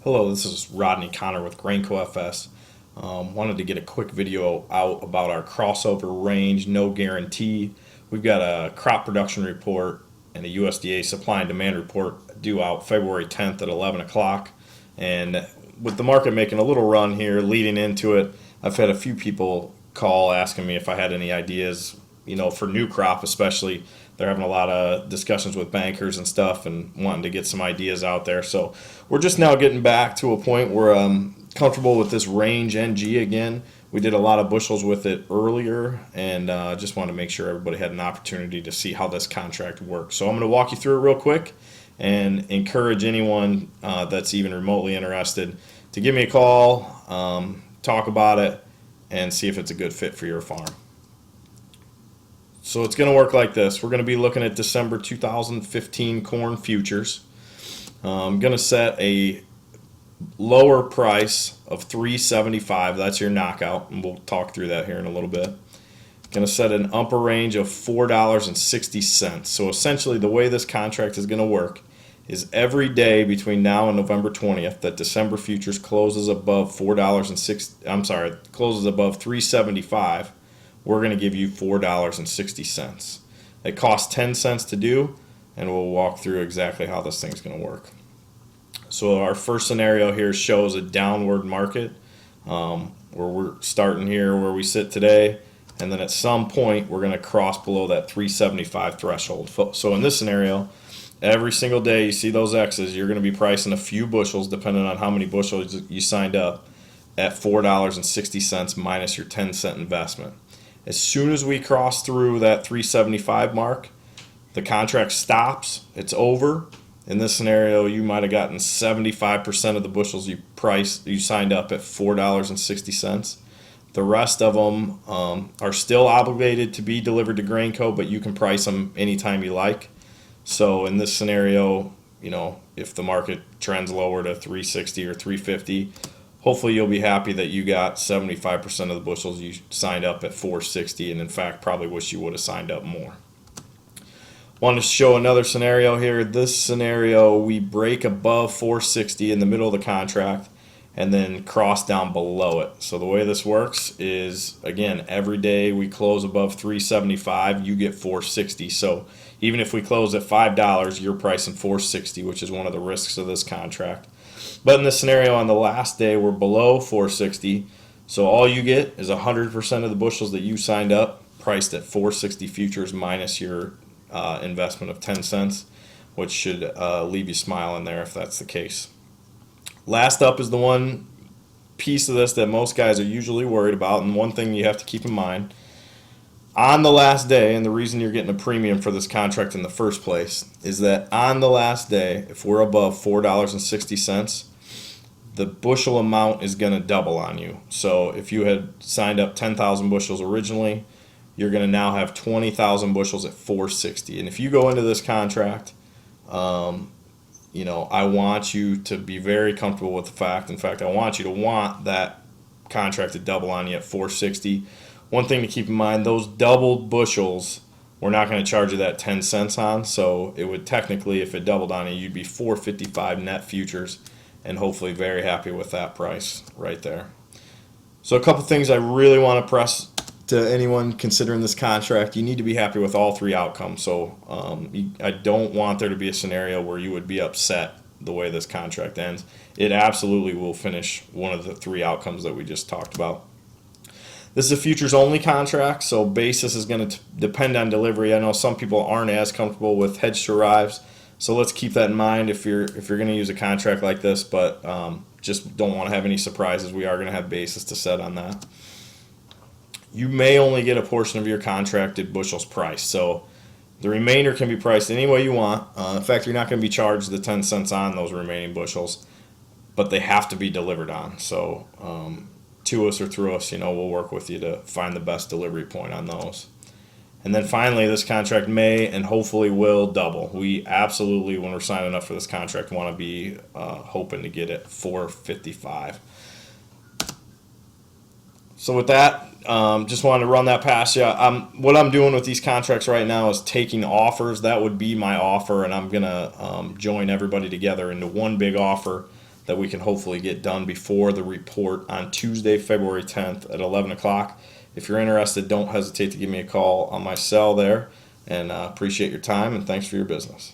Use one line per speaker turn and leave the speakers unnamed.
Hello, this is Rodney Connor with Grainco FS. Wanted to get a quick video out about our crossover range, no guarantee. We've got a crop production report and a USDA supply and demand report due out February 10th at 11 o'clock. And with the market making a little run here leading into it, I've had a few people call asking me if I had any ideas, for new crop especially. They're having a lot of discussions with bankers and stuff and wanting to get some ideas out there. So we're just now getting back to a point where I'm comfortable with this range NG again. We did a lot of bushels with it earlier, and just wanted to make sure everybody had an opportunity to see how this contract works. So I'm going to walk you through it real quick and encourage anyone that's even remotely interested to give me a call, talk about it, and see if it's a good fit for your farm. So it's going to work like this. We're going to be looking at December 2015 corn futures. I'm going to set a lower price of $3.75. That's your knockout, and we'll talk through that here in a little bit. Going to set an upper range of $4.60. So essentially the way this contract is going to work is every day between now and November 20th that December futures closes above closes above $3.75. we're going to give you $4.60. It costs 10 cents to do, and we'll walk through exactly how this thing's going to work. So our first scenario here shows a downward market where we're starting here where we sit today, and then at some point we're going to cross below that 375 threshold. So in this scenario, every single day you see those X's, you're going to be pricing a few bushels depending on how many bushels you signed up at $4.60 minus your 10-cent investment. As soon as we cross through that 375 mark, the contract stops. It's over. In this scenario, you might have gotten 75% of the bushels you signed up at $4.60. The rest of them are still obligated to be delivered to Grainco, but you can price them anytime you like. So in this scenario, if the market trends lower to 360 or 350, hopefully you'll be happy that you got 75% of the bushels you signed up at 460, and in fact probably wish you would have signed up more. Want to show another scenario here. This scenario, we break above 460 in the middle of the contract and then cross down below it. So the way this works is, again, every day we close above 375, you get 460. So even if we close at $5, you're pricing 460, which is one of the risks of this contract. But in this scenario, on the last day, we're below 460, so all you get is 100% of the bushels that you signed up priced at 460 futures minus your investment of 10 cents, which should leave you smiling there if that's the case. Last up is the one piece of this that most guys are usually worried about, and one thing you have to keep in mind. On the last day, and the reason you're getting a premium for this contract in the first place, is that on the last day, if we're above $4.60, the bushel amount is going to double on you. So if you had signed up 10,000 bushels originally, you're going to now have 20,000 bushels at 460. And if you go into this contract, I want you to be very comfortable with the fact. In fact, I want you to want that contract to double on you at 460. One thing to keep in mind, those doubled bushels, we're not going to charge you that 10 cents on. So it would technically, if it doubled on you, you'd be 455 net futures, and hopefully very happy with that price right there. So a couple things I really want to press to anyone considering this contract. You need to be happy with all three outcomes. So I don't want there to be a scenario where you would be upset the way this contract ends. It absolutely will finish one of the three outcomes that we just talked about. This is a futures only contract, so basis is going to depend on delivery. I know some people aren't as comfortable with hedged to arrives, so let's keep that in mind if you're going to use a contract like this, but just don't want to have any surprises. We are going to have basis to set on that. You may only get a portion of your contracted bushels priced, so the remainder can be priced any way you want. In fact, you're not going to be charged the 10 cents on those remaining bushels, but they have to be delivered on. So to us or through us, we'll work with you to find the best delivery point on those. And then finally, this contract may and hopefully will double. We absolutely, when we're signing up for this contract, want to be hoping to get it 455. So with that, just wanted to run that past you. What I'm doing with these contracts right now is taking offers. That would be my offer, and I'm going to join everybody together into one big offer that we can hopefully get done before the report on Tuesday, February 10th at 11 o'clock. If you're interested, don't hesitate to give me a call on my cell there, and appreciate your time and thanks for your business.